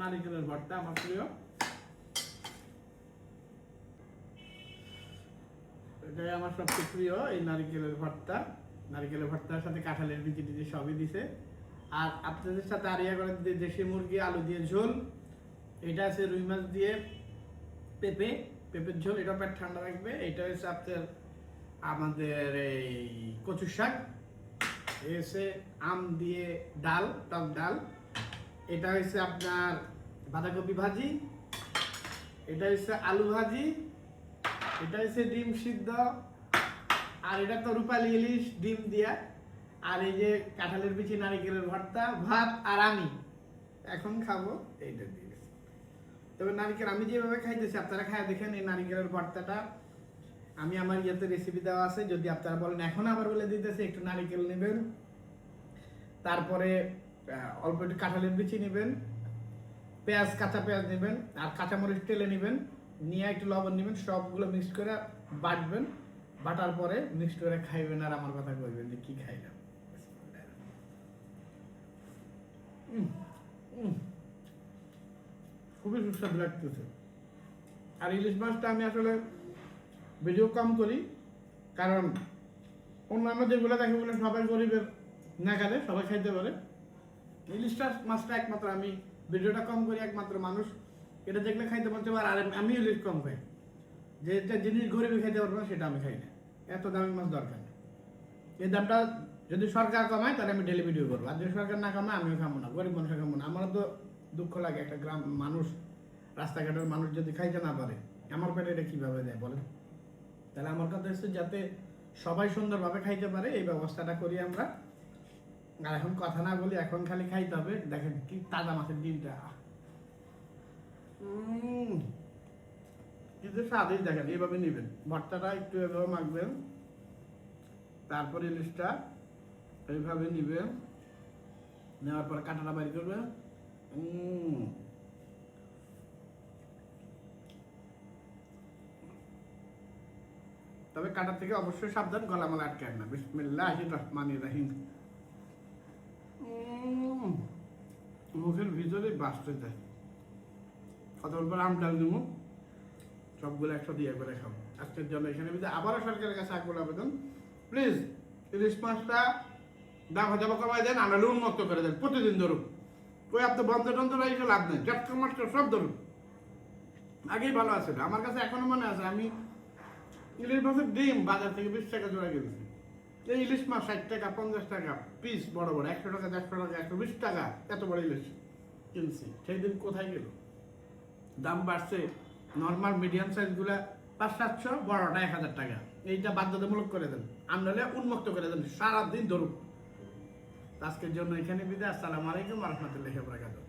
নারিকেলের ভর্তা আমার প্রিয়। এটাই আমার সবচেয়ে প্রিয়, এই নারিকেলের ভর্তা। নারিকেলের ভর্তার সাথে কাঁঠালের বিচি টিচি সবই দিছে। আর আপনাদের সাথে আরিয়া করে দেশি মুরগি আলু দিয়ে ঝোল, এটা আছে রুই মাছ দিয়ে পেঁপের ঝোল, এটা পেট ঠান্ডা রাখবে। এটা হচ্ছে আপনার আমাদের এই কচুর শাক, এসে আম দিয়ে ডাল, টক ডাল। এটা হচ্ছে আপনার বাঁধাকপি ভাজি, এটা হচ্ছে আলু ভাজি, এটা হচ্ছে ডিম সিদ্ধ, আর এটা তো রূপালী ইলিশ ডিম দিয়া, আর এই যে কাঁঠালের বিচি নারিকেলের ভর্তা, ভাত। আর আমি এখন খাবো এইটা দিয়ে। তবে নারিকেল আমি যেভাবে খাইতেছি আপনারা খাই দেখেন। এই নারিকেলের ভর্তাটা আমি আমার ইয়েতে রেসিপি দেওয়া আছে, যদি আপনারা বলেন এখন আবার বলে দিতেছি। একটু নারিকেল নেবেন, তারপরে অল্প একটু কাঁঠালের বিচি নেবেন, পেঁয়াজ, কাঁচা পেঁয়াজ নেবেন, আর কাঁচামরিচ টেলে নেবেন, নিয়ে একটু লবণ নেবেন, সবগুলো মিক্স করে বাটবেন। বাটার পরে মিক্স করে খাইবেন, আর আমার কথা কইবেন যে কি খাইলাম। খুবই সুস্বাদু লাগতেছে। আর ইলিশ মাছটা আমি আসলে ভিডিও কম করি, কারণ অন্যান্য যেগুলো দেখে বলে সবাই গরিবের নাগালে সবাই খাইতে পারে। ইলিশটা মাছটা একমাত্র আমি ভিডিওটা কম করি, একমাত্র মানুষ এটা দেখলে খাইতে পারতে পারে। আর আমি ইলিশ কম খাই, যেটা জিনিস গরিবে খাইতে পারবো না সেটা আমি খাই না। এত দামি মাছ দরকার নেই। এই দামটা যদি সরকার কমায় তাহলে আমি ডেলি ভিডিও করবো, আর যদি সরকার না কমায় আমিও খাবো না, গরিব মানুষ খাবো না। আমারও তো দুঃখ লাগে, একটা গ্রাম মানুষ, রাস্তাঘাটের মানুষ যদি খাইতে না পারে, আমার পেটে এটা কিভাবে দেয় বলেন? তাহলে আমার কথা হচ্ছে যাতে সবাই সুন্দরভাবে খাইতে পারে এই ব্যবস্থাটা করি আমরা। আর এখন কথা না বলি, এখন খালি খাইতে হবে। দেখেন কি তাজা মাছের ডিমটা, কিন্তু স্বাদই দেখেন। এইভাবে নেবেন ভর্তাটা, একটু এভাবে মাখবেন, তারপরে ইলিশটা এইভাবে নিবেন, নেওয়ার পরে কাঁটাটা বাইর করবেন। তবে কাঁটার থেকে অবশ্যই সাবধান, গলামালা আটকায় না। বিসমিল্লাহির রহমানির রহিম। মুখের ভিতরে বাঁচতে যায়। কতক্ষণ পর আম ডাল নেবো, সবগুলো একসাথে ইয়ে করে খাবো। আজকের জন্য এখানে আবারও সরকারের কাছে আকুল আবেদন, প্লিজ ইলিশ মাছটা দাম হয়তো কমাই দেন, আমরা উন্মুক্ত করে দেন। প্রতিদিন ধরুন, ওই আপনি বন্ধ টন্ধ রাখলে লাভ নেই, জাটকা মাটকা সব ধরুন। আগেই ভালো আছে, আমার কাছে এখনো মনে আছে আমি ইলিশ মাছের ডিম বাজার থেকে 20 টাকা জোড়া কিনেছি। এই ইলিশ মাছ 60 টাকা 50 টাকা পিস, বড় বড় 100 টাকা 150 টাকা 120 টাকা এত বড় ইলিশ কিনছি। সেই দিন কোথায় গেল? দাম বাড়ছে। নর্মাল মিডিয়াম সাইজগুলা 500-700, বড়টা 1000 টাকা। এইটা বাধ্যতামূলক করে দেন, আনলে উন্মুক্ত করে দেন, সারাদিন ধরুন। আজকের জন্য এখানে বিদায়। আসসালামু আলাইকুম ওয়া রাহমাতুল্লাহি ওয়া বারাকাতুহু।